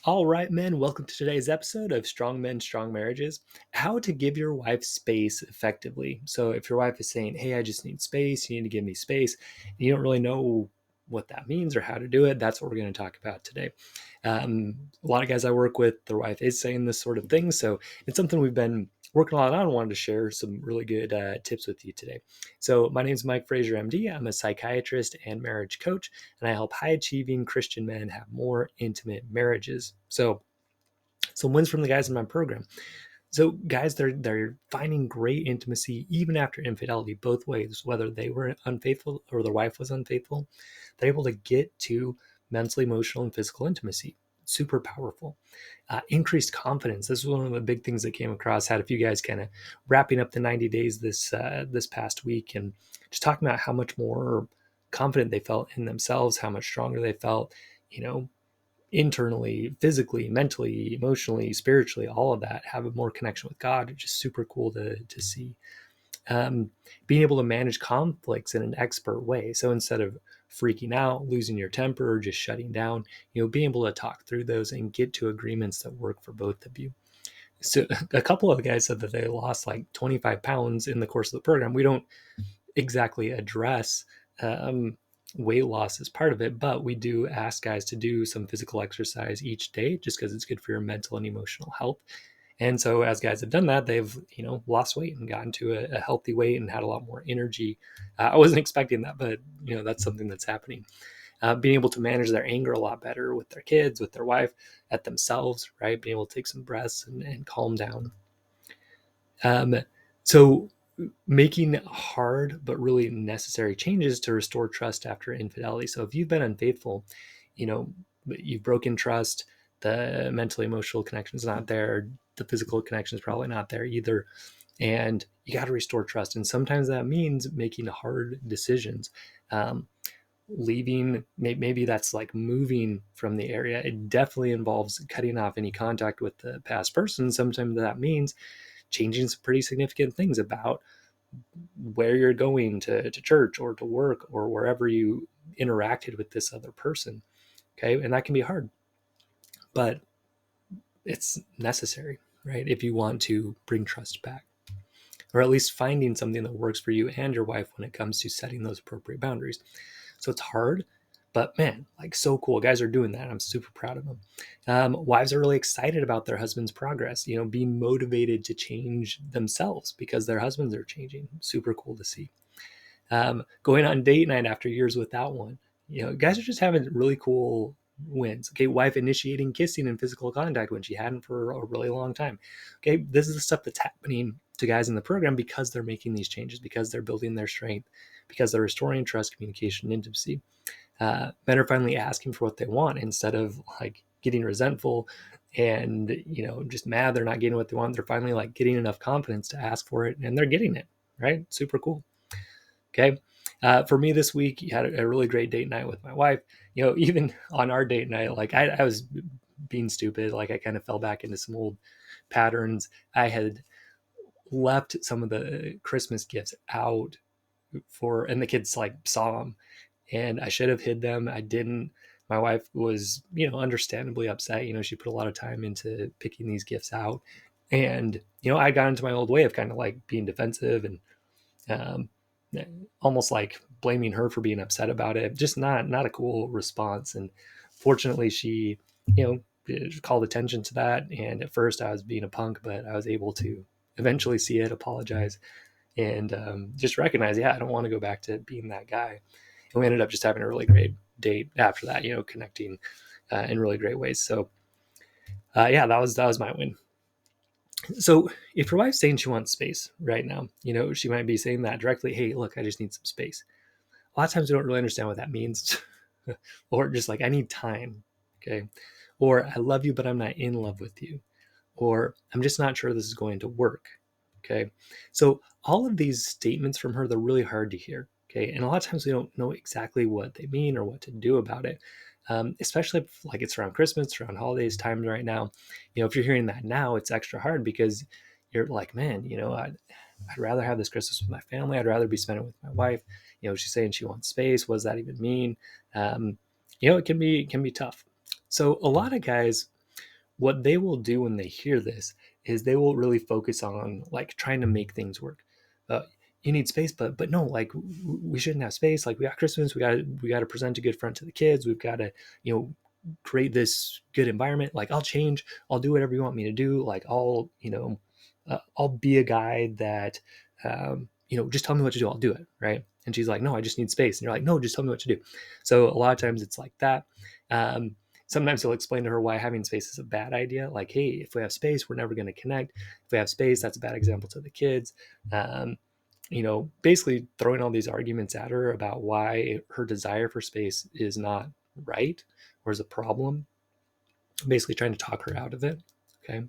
All right, men, welcome to today's episode of Strong Men, Strong Marriages. How to give your wife space effectively. So, if your wife is saying, hey, I just need space, you need to give me space, and you don't really know what that means or how to do it, that's what we're going to talk about today. A lot of guys I work with, their wife is saying this sort of thing. So, it's something we've been working a lot on. I wanted to share some really good tips with you today. So, my name is Mike Fraser, MD. I'm a psychiatrist and marriage coach, and I help high achieving Christian men have more intimate marriages. So, some wins from the guys in my program. So, guys, they're finding great intimacy even after infidelity, both ways, whether they were unfaithful or their wife was unfaithful. They're able to get to mental, emotional, and physical intimacy. Super powerful. Increased confidence. This was one of the big things that came across. Had a few guys kind of wrapping up the 90 days this past week, and just talking about how much more confident they felt in themselves, how much stronger they felt. You know, internally, physically, mentally, emotionally, spiritually, all of that, have a more connection with God. It's just super cool to see. Being able to manage conflicts in an expert way. So instead of freaking out, losing your temper, or just shutting down, being able to talk through those and get to agreements that work for both of you. So a couple of the guys said that they lost like 25 pounds in the course of the program. We don't exactly address um, weight loss as part of it, but we do ask guys to do some physical exercise each day just because it's good for your mental and emotional health. And so as guys have done that, they've, lost weight and gotten to a healthy weight and had a lot more energy. I wasn't expecting that, but that's something that's happening. Being able to manage their anger a lot better with their kids, with their wife, at themselves, right? Being able to take some breaths and calm down. So making hard but really necessary changes to restore trust after infidelity. So if you've been unfaithful, you know, you've broken trust, the mental emotional connection is not there, the physical connection is probably not there either, and you got to restore trust. And sometimes that means making hard decisions. Leaving, maybe that's like moving from the area. It definitely involves cutting off any contact with the past person. Sometimes that means changing some pretty significant things about where you're going to church or to work or wherever you interacted with this other person. Okay. And that can be hard, but it's necessary, right? If you want to bring trust back, or at least finding something that works for you and your wife when it comes to setting those appropriate boundaries. So it's hard, but man, like so cool. Guys are doing that. I'm super proud of them. Wives are really excited about their husband's progress, being motivated to change themselves because their husbands are changing. Super cool to see. Going on date night after years without one. Guys are just having really cool wins. Okay, wife initiating kissing and physical contact when she hadn't for a really long time. Okay, this is the stuff that's happening to guys in the program because they're making these changes, because they're building their strength, because they're restoring trust, communication, and intimacy. Men are finally asking for what they want instead of like getting resentful and just mad they're not getting what they want. They're finally like getting enough confidence to ask for it, and they're getting it. Right, super cool. Okay. For me this week, you had a really great date night with my wife. Even on our date night, like I was being stupid. Like I kind of fell back into some old patterns. I had left some of the Christmas gifts out and the kids like saw them, and I should have hid them. I didn't. My wife was, understandably upset. She put a lot of time into picking these gifts out. And, I got into my old way of kind of like being defensive and um, almost like blaming her for being upset about it. Just not a cool response. And fortunately, she called attention to that. And at first, I was being a punk, but I was able to eventually see it, apologize, and just recognize, yeah, I don't want to go back to being that guy. And we ended up just having a really great date after that. Connecting in really great ways. So yeah, that was my win. So if your wife's saying she wants space right now, she might be saying that directly. Hey, look, I just need some space. A lot of times we don't really understand what that means. Or just like, I need time. Okay. Or I love you, but I'm not in love with you. Or I'm just not sure this is going to work. Okay. So all of these statements from her, they're really hard to hear. Okay. And a lot of times we don't know exactly what they mean or what to do about it. Especially if like it's around Christmas, it's around holidays times right now. If you're hearing that now, it's extra hard because you're like, man, I'd rather have this Christmas with my family. I'd rather be spending it with my wife. She's saying she wants space. What does that even mean? It can be tough. So a lot of guys what they will do when they hear this is they will really focus on like trying to make things work. uh, you need space, but no, like we shouldn't have space. Like we got Christmas, we got to present a good front to the kids, we've got to, create this good environment. Like I'll change, I'll do whatever you want me to do. Like I'll be a guy that just tell me what to do, I'll do it, right? And she's like, no, I just need space. And you're like, no, just tell me what to do. So a lot of times it's like that. um, Sometimes he'll explain to her why having space is a bad idea. Like, hey, if we have space, we're never going to connect. If we have space, that's a bad example to the kids. Basically throwing all these arguments at her about why her desire for space is not right or is a problem, basically trying to talk her out of it. Okay.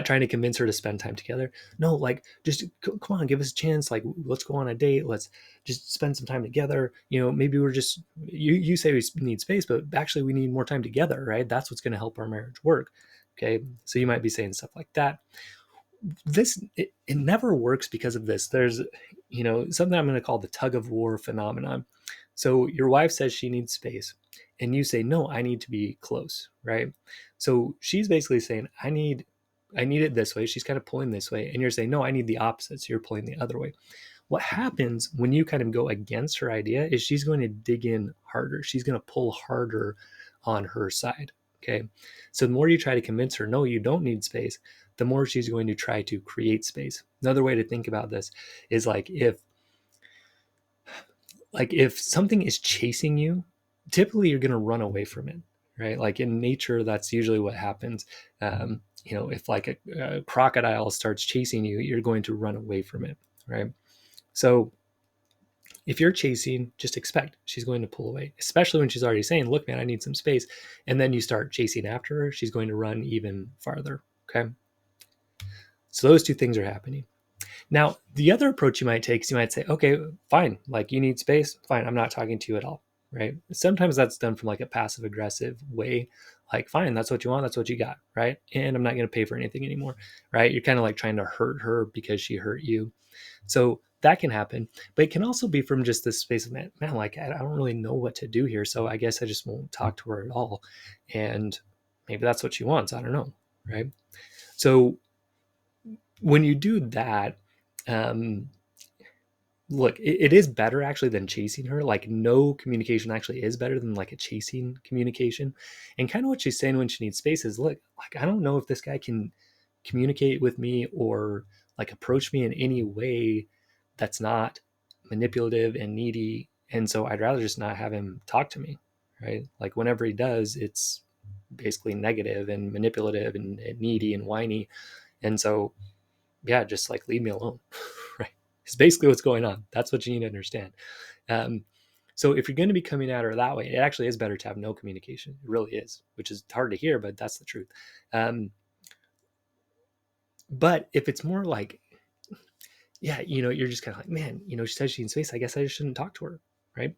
Trying to convince her to spend time together. No, like just come on, give us a chance. Like let's go on a date. Let's just spend some time together. Maybe we're just you say we need space, but actually we need more time together, right? That's what's going to help our marriage work. Okay, so you might be saying stuff like that. It never works because of this. There's something I'm going to call the tug of war phenomenon. So your wife says she needs space and you say no, I need to be close, right? So she's basically saying I need it this way. She's kind of pulling this way, and you're saying no, I need the opposite, so you're pulling the other way. What happens when you kind of go against her idea is she's going to dig in harder. She's going to pull harder on her side. Okay. So the more you try to convince her, no, you don't need space, the more she's going to try to create space. Another way to think about this is like if something is chasing you, typically you're going to run away from it, right? Like in nature, that's usually what happens. If like a crocodile starts chasing you, you're going to run away from it, right? So if you're chasing, just expect she's going to pull away, especially when she's already saying, look, man, I need some space. And then you start chasing after her, she's going to run even farther. Okay. So those two things are happening. Now, the other approach you might take is you might say, okay, fine, like you need space, fine, I'm not talking to you at all, right? Sometimes that's done from like a passive aggressive way, like, fine, that's what you want, that's what you got, right? And I'm not going to pay for anything anymore, right? You're kind of like trying to hurt her because she hurt you. So that can happen, but it can also be from just this space of, man, like I don't really know what to do here, so I guess I just won't talk to her at all. And maybe that's what she wants, I don't know, right? So when you do that, um, look, it is better actually than chasing her. Like no communication actually is better than like a chasing communication. And kind of what she's saying when she needs space is, look, like I don't know if this guy can communicate with me or like approach me in any way that's not manipulative and needy. And so I'd rather just not have him talk to me, right? Like whenever he does, it's basically negative and manipulative and needy and whiny. And so yeah, just like leave me alone, right? It's basically what's going on. That's what you need to understand. Um, so if you're going to be coming at her that way, it actually is better to have no communication. It really is, which is hard to hear, but that's the truth. Um, but if it's more like, yeah, you're just kind of like, man, she says she needs space. I guess I just shouldn't talk to her, right?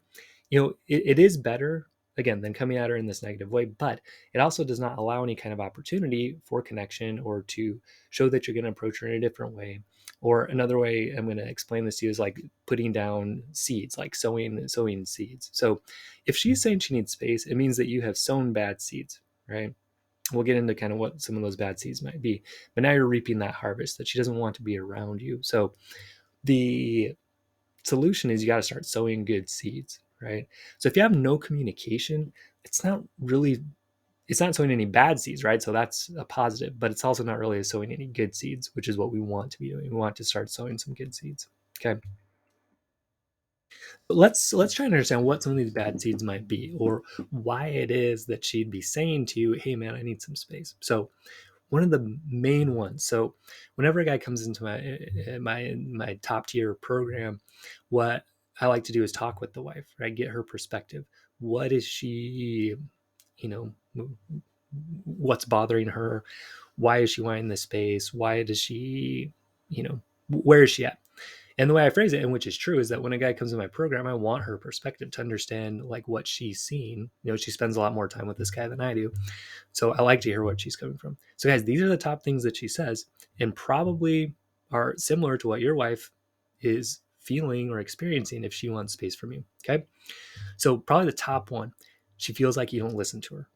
It is better again than coming at her in this negative way, but it also does not allow any kind of opportunity for connection or to show that you're going to approach her in a different way. Or another way I'm going to explain this to you is like putting down seeds, like sowing seeds. So if she's saying she needs space, it means that you have sown bad seeds, right? We'll get into kind of what some of those bad seeds might be, but now you're reaping that harvest that she doesn't want to be around you. So the solution is you got to start sowing good seeds, right? So if you have no communication, it's not sowing any bad seeds, right? So that's a positive, but it's also not really sowing any good seeds, which is what we want to be doing. We want to start sowing some good seeds. Okay. But let's try and understand what some of these bad seeds might be, or why it is that she'd be saying to you, hey man, I need some space. So one of the main ones. So whenever a guy comes into my top tier program, what I like to do is talk with the wife, right? Get her perspective. What is she, you know, what's bothering her? Why is she wanting this space? Why does she, where is she at? And the way I phrase it, and which is true, is that when a guy comes in my program, I want her perspective to understand like what she's seen. She spends a lot more time with this guy than I do. So I like to hear what she's coming from. So guys, these are the top things that she says, and probably are similar to what your wife is feeling or experiencing if she wants space from you. Okay. So probably the top one, she feels like you don't listen to her.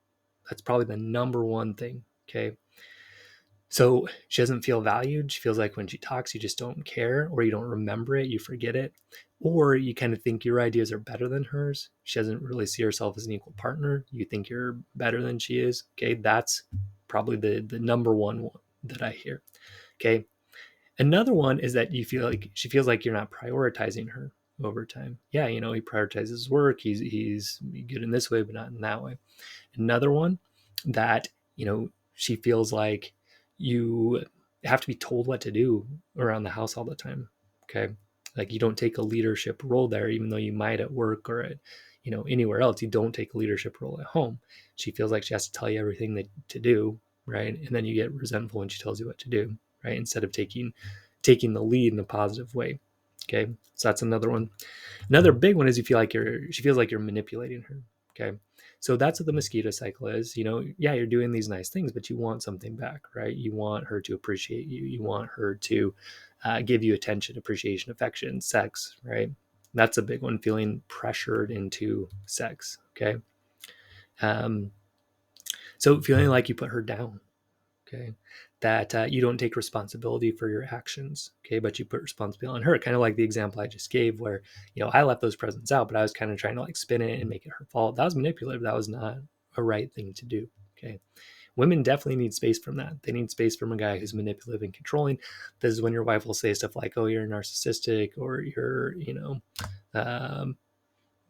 That's probably the number one thing Okay. So she doesn't feel valued. She feels like when she talks, you just don't care, or you don't remember it, you forget it, or you kind of think your ideas are better than hers. She doesn't really see herself as an equal partner. You think you're better than she is. Okay. That's probably the number one that I hear. Okay. Another one is that you feel like she feels like you're not prioritizing her over time. Yeah, he prioritizes work. He's good in this way, but not in that way. Another one that, she feels like you have to be told what to do around the house all the time. Okay. Like you don't take a leadership role there, even though you might at work or at, anywhere else. You don't take a leadership role at home. She feels like she has to tell you everything to do. Right. And then you get resentful when she tells you what to do. Right. Instead of taking the lead in a positive way. Okay. So that's another one. Another big one is she feels like you're manipulating her. Okay. So that's what the mosquito cycle is. Yeah, you're doing these nice things, but you want something back, right? You want her to appreciate you. You want her to give you attention, appreciation, affection, sex, right? That's a big one, feeling pressured into sex. Okay. Um, so feeling like you put her down. Okay. That you don't take responsibility for your actions. Okay. But you put responsibility on her, kind of like the example I just gave where, I left those presents out, but I was kind of trying to like spin it and make it her fault. That was manipulative. That was not a right thing to do. Okay. Women definitely need space from that. They need space from a guy who's manipulative and controlling. This is when your wife will say stuff like, oh, you're narcissistic, or you're, um,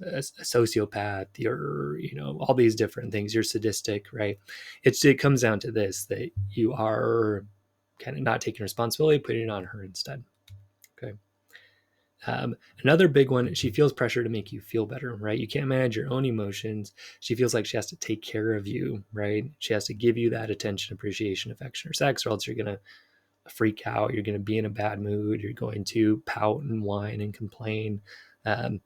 a sociopath, you're, all these different things, you're sadistic, right? It comes down to this, that you are kind of not taking responsibility, putting it on her instead. Okay. Another big one, she feels pressure to make you feel better, right? You can't manage your own emotions. She feels like she has to take care of you, right? She has to give you that attention, appreciation, affection, or sex, or else you're going to freak out. You're going to be in a bad mood. You're going to pout and whine and complain. Um,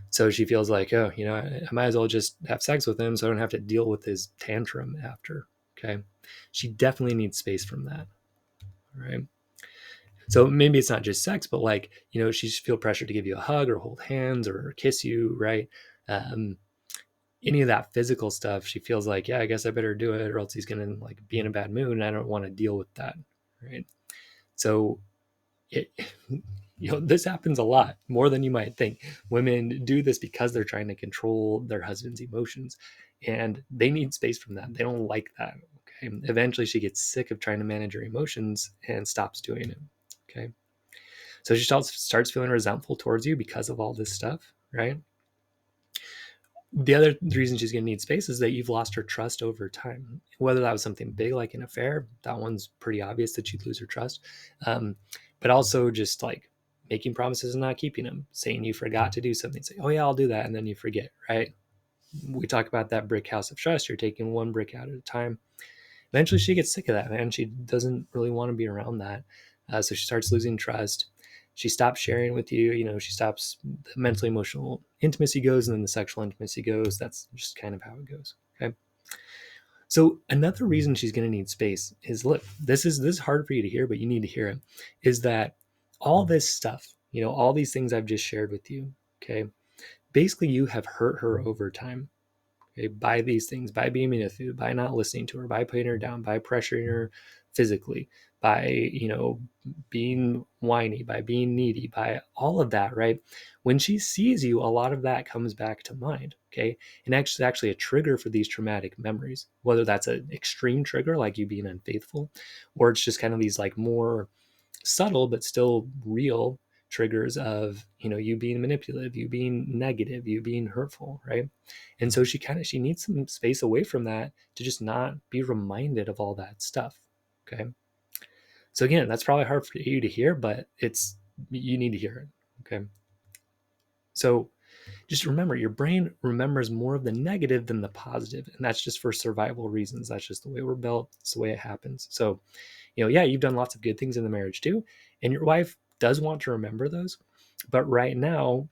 so she feels like, oh, I might as well just have sex with him so I don't have to deal with his tantrum after. Okay. She definitely needs space from that. Right. So maybe it's not just sex, but like, she feel pressure to give you a hug or hold hands or kiss you. Right. Um, any of that physical stuff, she feels like, yeah, I guess I better do it or else he's going to like be in a bad mood. And I don't want to deal with that. Right. So it, this happens a lot more than you might think. Women do this because they're trying to control their husband's emotions and they need space from that. They don't like that. Okay. Eventually she gets sick of trying to manage her emotions and stops doing it. Okay. So she starts feeling resentful towards you because of all this stuff, right? The other reason she's going to need space is that you've lost her trust over time. Whether that was something big like an affair, that one's pretty obvious that you'd lose her trust. But also just like making promises and not keeping them, saying you forgot to do something, say, oh yeah, I'll do that. And then you forget, right? We talk about that brick house of trust. You're taking one brick out at a time. Eventually she gets sick of that, man. She doesn't really want to be around that. So she starts losing trust. She stops sharing with you. She stops, the mental emotional intimacy goes, and then the sexual intimacy goes. That's just kind of how it goes. Okay. So another reason she's going to need space is, look, this is hard for you to hear, but you need to hear it, is that all this stuff, all these things I've just shared with you, okay, basically you have hurt her over time. Okay, by these things, by being manipulative, by not listening to her, by putting her down, by pressuring her physically, by, being whiny, by being needy, by all of that, right? When she sees you, a lot of that comes back to mind. Okay. And actually a trigger for these traumatic memories, whether that's an extreme trigger, like you being unfaithful, or it's just kind of these like more subtle but still real triggers of, you being manipulative, you being negative, you being hurtful, right? And so she needs some space away from that to just not be reminded of all that stuff. Okay. So again, that's probably hard for you to hear, but you need to hear it. Okay. So just remember, your brain remembers more of the negative than the positive, and that's just for survival reasons. That's just the way we're built. It's the way it happens. So, yeah, you've done lots of good things in the marriage too, and your wife does want to remember those, but right now,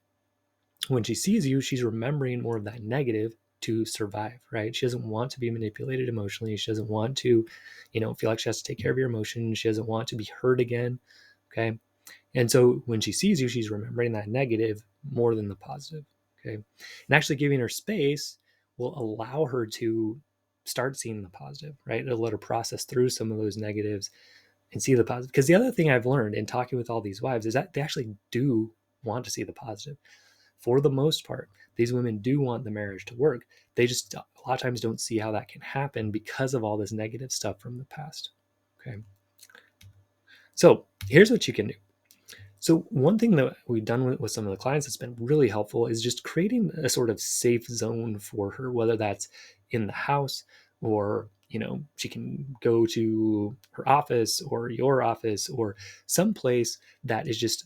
when she sees you, she's remembering more of that negative to survive, right? She doesn't want to be manipulated emotionally. She doesn't want to, feel like she has to take care of your emotions. She doesn't want to be hurt again. Okay. And so when she sees you, she's remembering that negative more than the positive. Okay. And actually giving her space will allow her to start seeing the positive, right? It'll let her process through some of those negatives and see the positive. Because the other thing I've learned in talking with all these wives is that they actually do want to see the positive. For the most part, these women do want the marriage to work. They just a lot of times don't see how that can happen because of all this negative stuff from the past. Okay. So here's what you can do. So one thing that we've done with some of the clients that's been really helpful is just creating a sort of safe zone for her, whether that's in the house or, she can go to her office or your office or someplace that is just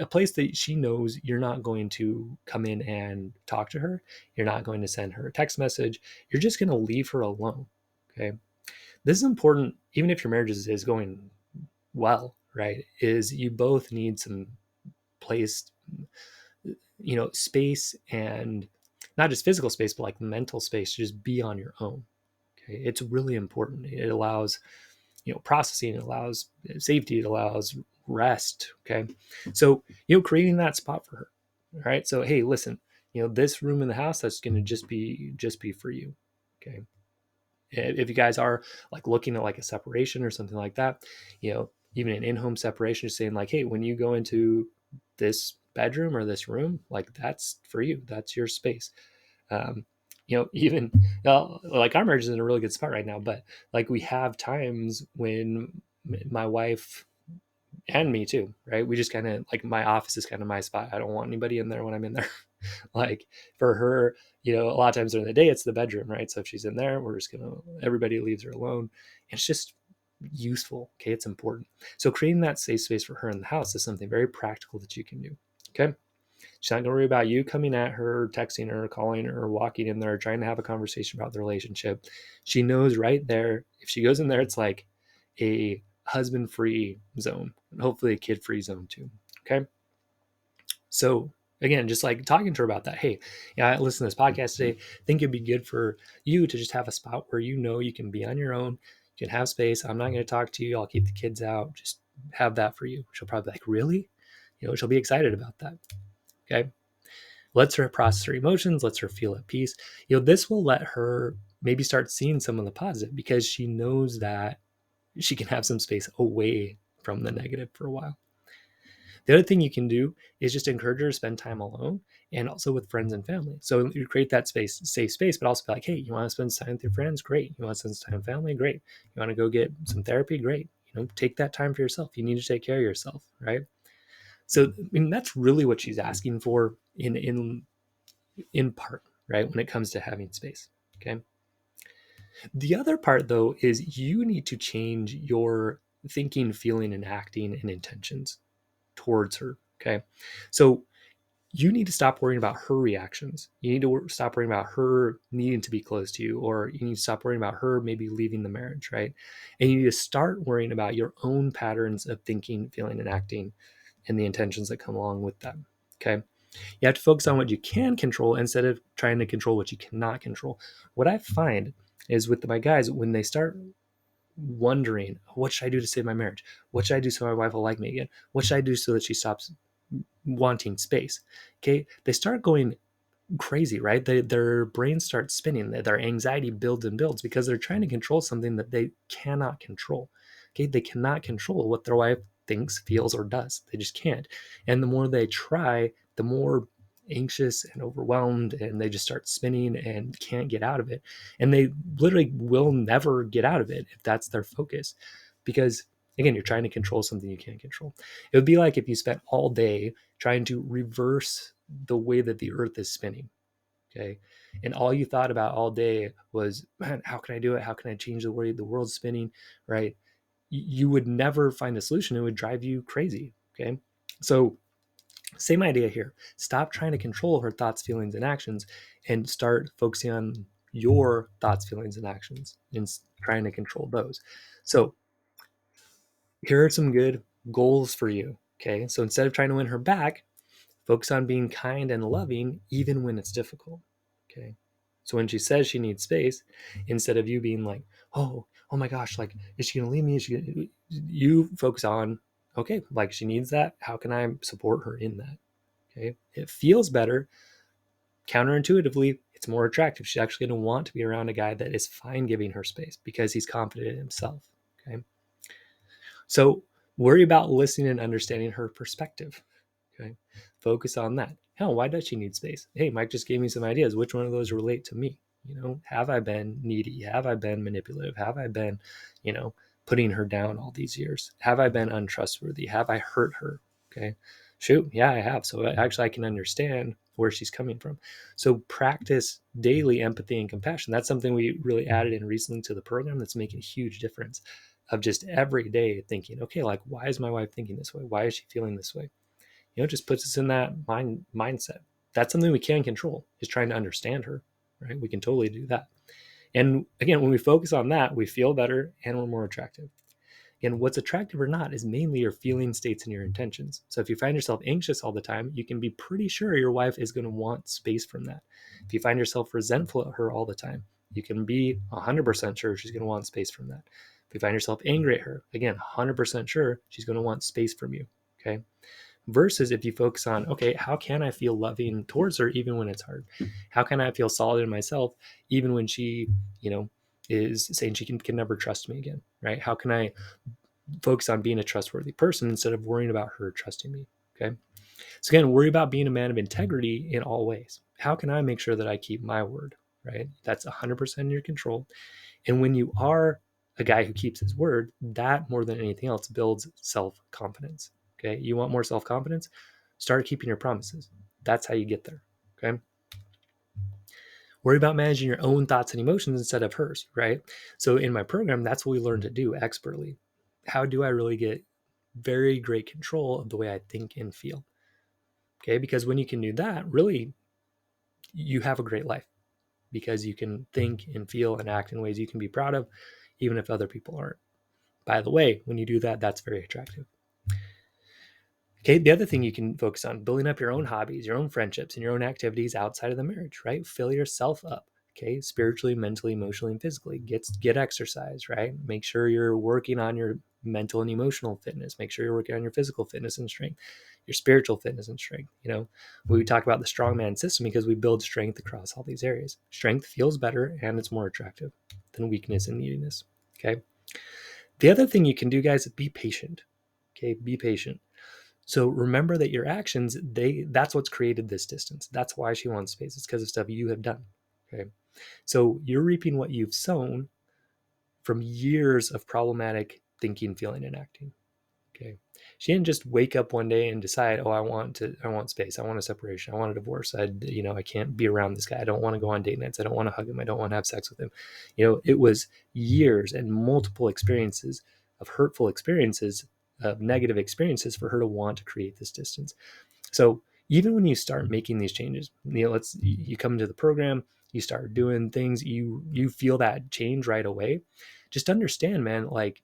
a place that she knows you're not going to come in and talk to her. You're not going to send her a text message. You're just going to leave her alone. Okay. This is important, even if your marriage is going well, right? Is you both need some place, space, and not just physical space, but like mental space to just be on your own. Okay. It's really important. It allows, processing, it allows safety, it allows rest. Okay. So, creating that spot for her. All right. So, hey, listen, this room in the house, that's going to just be for you. Okay. If you guys are like looking at like a separation or something like that, even an in-home separation, just saying like, hey, when you go into this bedroom or this room, like that's for you, that's your space. Even like our marriage is in a really good spot right now, but like we have times when my wife and me too, right? We just kind of like my office is kind of my spot. I don't want anybody in there when I'm in there. Like for her, a lot of times during the day it's the bedroom, right? So if she's in there, we're just everybody leaves her alone. It's just useful. Okay, it's important. So creating that safe space for her in the house is something very practical that you can do. Okay. She's not going to worry about you coming at her, texting her, calling her, walking in there, trying to have a conversation about the relationship. She knows right there, if she goes in there, it's like a husband-free zone, and hopefully a kid-free zone too. Okay. So again, just like talking to her about that. Hey, I listened to this podcast today. I think it'd be good for you to just have a spot where you can be on your own. You can have space. I'm not going to talk to you. I'll keep the kids out. Just have that for you. She'll probably be like, really? She'll be excited about that. Okay. Lets her process her emotions, lets her feel at peace. This will let her maybe start seeing some of the positive because she knows that she can have some space away from the negative for a while. The other thing you can do is just encourage her to spend time alone and also with friends and family. So you create that space, safe space, but also be like, hey, you want to spend time with your friends? Great. You want to spend time with family? Great. You want to go get some therapy? Great. Take that time for yourself. You need to take care of yourself, right? So that's really what she's asking for in part, right? When it comes to having space. Okay. The other part though is you need to change your thinking, feeling, and acting and intentions towards her. Okay. So you need to stop worrying about her reactions. You need to stop worrying about her needing to be close to you, or you need to stop worrying about her maybe leaving the marriage, right? And you need to start worrying about your own patterns of thinking, feeling, and acting and the intentions that come along with them. Okay. You have to focus on what you can control instead of trying to control what you cannot control. What I find is with my guys, when they start wondering, what should I do to save my marriage? What should I do so my wife will like me again? What should I do so that she stops wanting space? Okay. They start going crazy, right? Their brains start spinning. Their anxiety builds and builds because they're trying to control something that they cannot control. Okay. They cannot control what their wife thinks, feels, or does. They just can't. And the more they try, the more anxious and overwhelmed, and they just start spinning and can't get out of it. And they literally will never get out of it if that's their focus. Because again, you're trying to control something you can't control. It would be like if you spent all day trying to reverse the way that the earth is spinning. Okay. And all you thought about all day was, man, how can I do it? How can I change the way the world's spinning? Right. You would never find a solution. It would drive you crazy. Okay. So same idea here. Stop trying to control her thoughts, feelings, and actions and start focusing on your thoughts, feelings, and actions and trying to control those. So here are some good goals for you. Okay. So instead of trying to win her back, focus on being kind and loving, even when it's difficult. Okay. So when she says she needs space, instead of you being like, oh my gosh, like, is she going to leave me? Is she gonna... You focus on, okay, like she needs that. How can I support her in that? Okay. It feels better counterintuitively It's more attractive. She's actually going to want to be around a guy that is fine giving her space because he's confident in himself. Okay. So worry about listening and understanding her perspective. Okay. Focus on that. Hell, why does she need space? Hey, Mike just gave me some ideas. Which one of those relate to me? Have I been needy? Have I been manipulative? Have I been, putting her down all these years? Have I been untrustworthy? Have I hurt her? Okay. Shoot. Yeah, I have. So actually I can understand where she's coming from. So practice daily empathy and compassion. That's something we really added in recently to the program that's making a huge difference, of just every day thinking, okay, like, why is my wife thinking this way? Why is she feeling this way? It just puts us in that mindset. That's something we can control, is trying to understand her, right? We can totally do that. And again, when we focus on that, we feel better and we're more attractive. Again, what's attractive or not is mainly your feeling states and your intentions. So if you find yourself anxious all the time, you can be pretty sure your wife is going to want space from that. If you find yourself resentful at her all the time, you can be 100% sure she's going to want space from that. If you find yourself angry at her, again, 100% sure she's going to want space from you. Okay. Versus if you focus on, okay, how can I feel loving towards her even when it's hard? How can I feel solid in myself even when she, is saying she can never trust me again, right? How can I focus on being a trustworthy person instead of worrying about her trusting me? Okay. So again, worry about being a man of integrity in all ways. How can I make sure that I keep my word, right? That's 100% in your control. And when you are a guy who keeps his word, that more than anything else builds self-confidence. Okay. You want more self-confidence? Start keeping your promises. That's how you get there. Okay. Worry about managing your own thoughts and emotions instead of hers, right? So in my program, that's what we learn to do expertly. How do I really get very great control of the way I think and feel? Okay. Because when you can do that, really, you have a great life, because you can think and feel and act in ways you can be proud of, even if other people aren't. By the way, when you do that, that's very attractive. Okay, the other thing you can focus on, building up your own hobbies, your own friendships, and your own activities outside of the marriage, right? Fill yourself up, okay? Spiritually, mentally, emotionally, and physically. Get exercise, right? Make sure you're working on your mental and emotional fitness. Make sure you're working on your physical fitness and strength, your spiritual fitness and strength. We talk about the strongman system because we build strength across all these areas. Strength feels better and it's more attractive than weakness and neediness, okay? The other thing you can do, guys, is be patient, okay? Be patient. So remember that your actions, that's what's created this distance. That's why she wants space. It's because of stuff you have done. Okay. So you're reaping what you've sown from years of problematic thinking, feeling, and acting. Okay. She didn't just wake up one day and decide, oh, I want space. I want a separation. I want a divorce. I can't be around this guy. I don't want to go on date nights. I don't want to hug him. I don't want to have sex with him. It was years and multiple experiences of hurtful experiences, of negative experiences for her to want to create this distance. So even when you start making these changes, you come into the program, you start doing things, you feel that change right away. Just understand, man, like,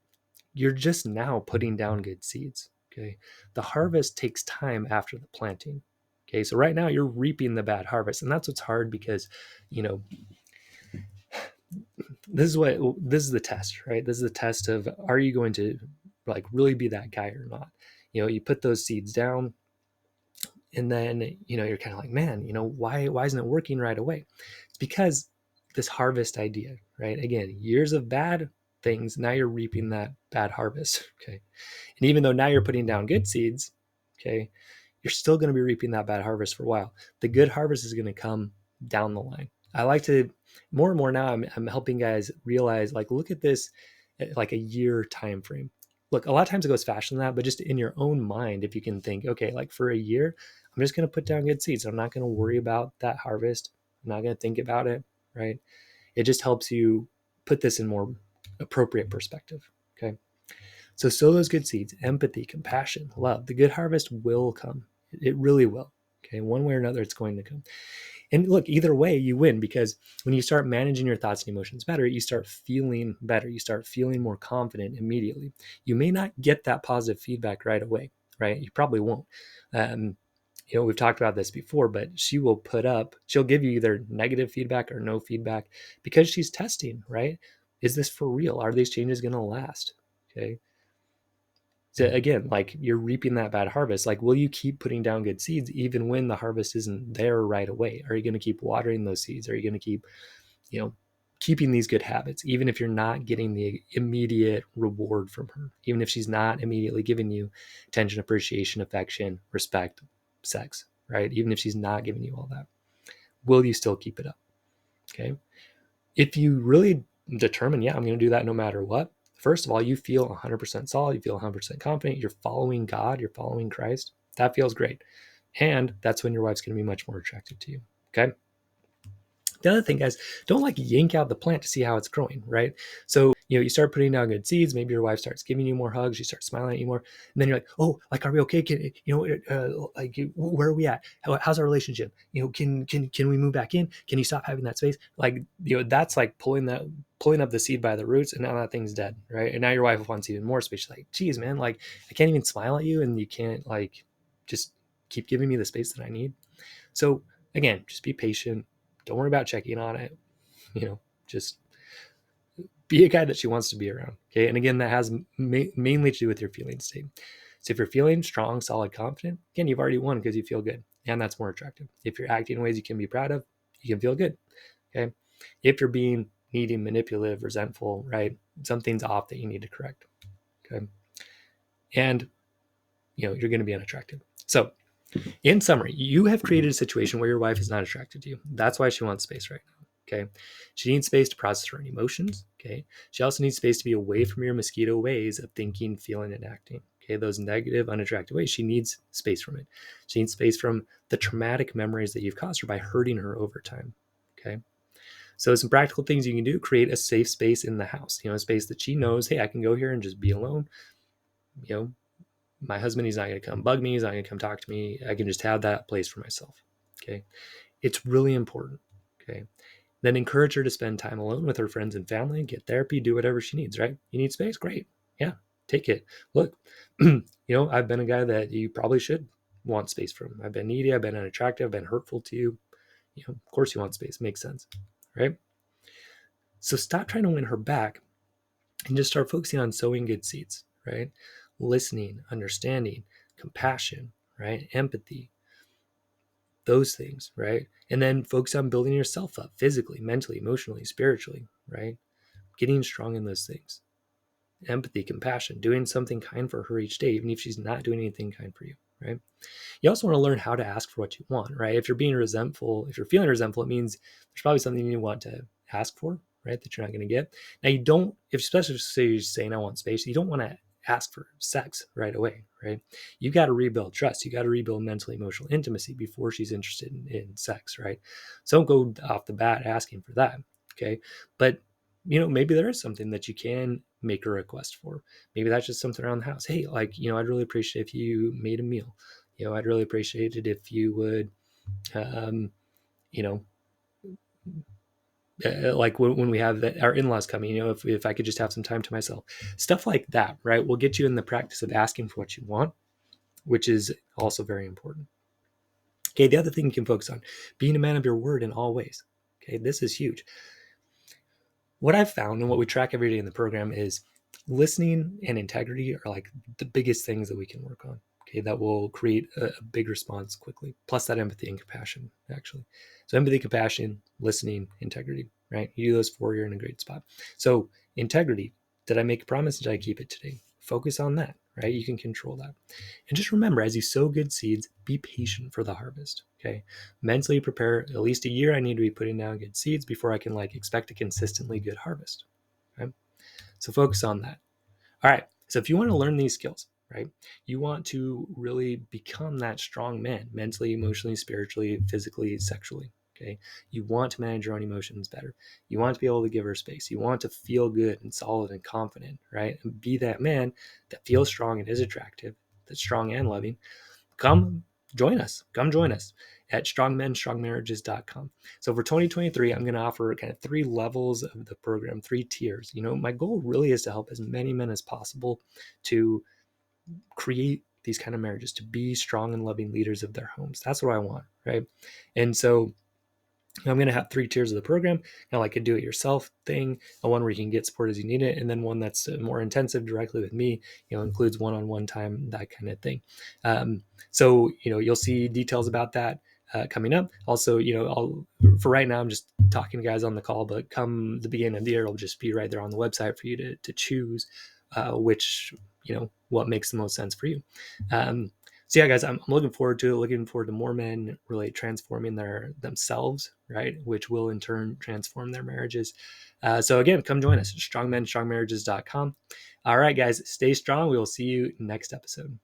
you're just now putting down good seeds. Okay. The harvest takes time after the planting. Okay. So right now you're reaping the bad harvest. And that's what's hard because, this is the test, right? This is the test of, are you going to like really be that guy or not? You put those seeds down, and then, you're kind of like, man, why isn't it working right away? It's because this harvest idea, right? Again, years of bad things. Now you're reaping that bad harvest. Okay. And even though now you're putting down good seeds, okay, you're still going to be reaping that bad harvest for a while. The good harvest is going to come down the line. I like to, more and more now, I'm helping guys realize, like, look at this like a year time frame. Look, a lot of times it goes faster than that, but just in your own mind, if you can think, okay, like for a year, I'm just going to put down good seeds. I'm not going to worry about that harvest. I'm not going to think about it, right? It just helps you put this in more appropriate perspective, okay? So sow those good seeds, empathy, compassion, love. The good harvest will come. It really will. Okay. One way or another, it's going to come. And look, either way, you win, because when you start managing your thoughts and emotions better, you start feeling better. You start feeling more confident immediately. You may not get that positive feedback right away, right? You probably won't. We've talked about this before, but she'll give you either negative feedback or no feedback, because she's testing, right? Is this for real? Are these changes going to last? Okay. So again, like you're reaping that bad harvest. Like, will you keep putting down good seeds even when the harvest isn't there right away? Are you going to keep watering those seeds? Are you going to keep, keeping these good habits, even if you're not getting the immediate reward from her, even if she's not immediately giving you attention, appreciation, affection, respect, sex, right? Even if she's not giving you all that, will you still keep it up? Okay. If you really determine, yeah, I'm going to do that no matter what, first of all, you feel 100% solid, you feel 100% confident, you're following God, you're following Christ. That feels great. And that's when your wife's going to be much more attracted to you. Okay. The other thing, guys, don't like yank out the plant to see how it's growing, right? So, you start putting down good seeds. Maybe your wife starts giving you more hugs. She starts smiling at you more. And then you're like, oh, like, are we okay? Like, where are we at? How's our relationship? Can we move back in? Can you stop having that space? Like, that's like pulling up the seed by the roots, and now that thing's dead, right? And now your wife wants even more space. She's like, geez, man, like, I can't even smile at you, and you can't, like, just keep giving me the space that I need. So again, just be patient. Don't worry about checking on it. Just be a guy that she wants to be around. Okay. And again, that has mainly to do with your feeling state. So if you're feeling strong, solid, confident, again, you've already won because you feel good. And that's more attractive. If you're acting in ways you can be proud of, you can feel good. Okay. If you're being needy, manipulative, resentful, right? Something's off that you need to correct. Okay. And, you're going to be unattractive. So in summary, you have created a situation where your wife is not attracted to you. That's why she wants space right now. Okay. She needs space to process her own emotions. Okay. She also needs space to be away from your mosquito ways of thinking, feeling, and acting. Okay. Those negative, unattractive ways. She needs space from it. She needs space from the traumatic memories that you've caused her by hurting her over time. Okay. So some practical things you can do: create a safe space in the house, a space that she knows, hey, I can go here and just be alone. My husband, he's not going to come bug me. He's not going to come talk to me. I can just have that place for myself. Okay. It's really important. Okay. Then encourage her to spend time alone with her friends and family, get therapy, do whatever she needs, right? You need space? Great. Yeah. Take it. Look, I've been a guy that you probably should want space from. I've been needy. I've been unattractive. I've been hurtful to you. Of course you want space. Makes sense. Right. So stop trying to win her back and just start focusing on sowing good seeds, right? Listening, understanding, compassion, right? Empathy, those things, right? And then focus on building yourself up physically, mentally, emotionally, spiritually, right? Getting strong in those things. Empathy, compassion, doing something kind for her each day, even if she's not doing anything kind for you, right? You also want to learn how to ask for what you want, right? If you're being resentful, if you're feeling resentful, it means there's probably something you want to ask for, right? That you're not going to get. Now, you don't, if especially say you're saying I want space, you don't want to ask for sex right away, right? You got to rebuild trust. You got to rebuild mental, emotional intimacy before she's interested in sex, right? So don't go off the bat asking for that, okay? But maybe there is something that you can make a request for. Maybe that's just something around the house. Hey, like, I'd really appreciate if you made a meal. I'd really appreciate it if you would, you know, like when we have our in-laws coming, if I could just have some time to myself, stuff like that, right? Will get you in the practice of asking for what you want, which is also very important. Okay. The other thing you can focus on, being a man of your word in all ways. Okay. This is huge. What I've found and what we track every day in the program is listening and integrity are like the biggest things that we can work on. Okay, that will create a big response quickly. Plus that empathy and compassion, actually. So empathy, compassion, listening, integrity, right? You do those four, you're in a great spot. So integrity, did I make a promise? Did I keep it today? Focus on that, right? You can control that. And just remember, as you sow good seeds, be patient for the harvest. Okay. Mentally prepare at least a year. I need to be putting down good seeds before I can expect a consistently good harvest. Okay. So focus on that. All right. So if you want to learn these skills, right, you want to really become that strong man, mentally, emotionally, spiritually, physically, sexually. Okay. You want to manage your own emotions better. You want to be able to give her space. You want to feel good and solid and confident, right? And be that man that feels strong and is attractive, that's strong and loving. Come join us. Come join us at strongmenstrongmarriages.com. So for 2023, I'm going to offer kind of 3 levels of the program, 3 tiers. My goal really is to help as many men as possible to create these kind of marriages, to be strong and loving leaders of their homes. That's what I want, right? And so I'm going to have 3 tiers of the program, kind of like a do-it-yourself thing, a one where you can get support as you need it, and then one that's more intensive directly with me, includes one-on-one time, that kind of thing. So, you'll see details about that coming up. Also, for right now, I'm just talking to guys on the call, but come the beginning of the year, it'll just be right there on the website for you to choose which, what makes the most sense for you. So yeah, guys, I'm looking forward to it. Looking forward to more men really transforming themselves, right? Which will in turn transform their marriages. So again, come join us, strongmenstrongmarriages.com. All right, guys, stay strong. We will see you next episode.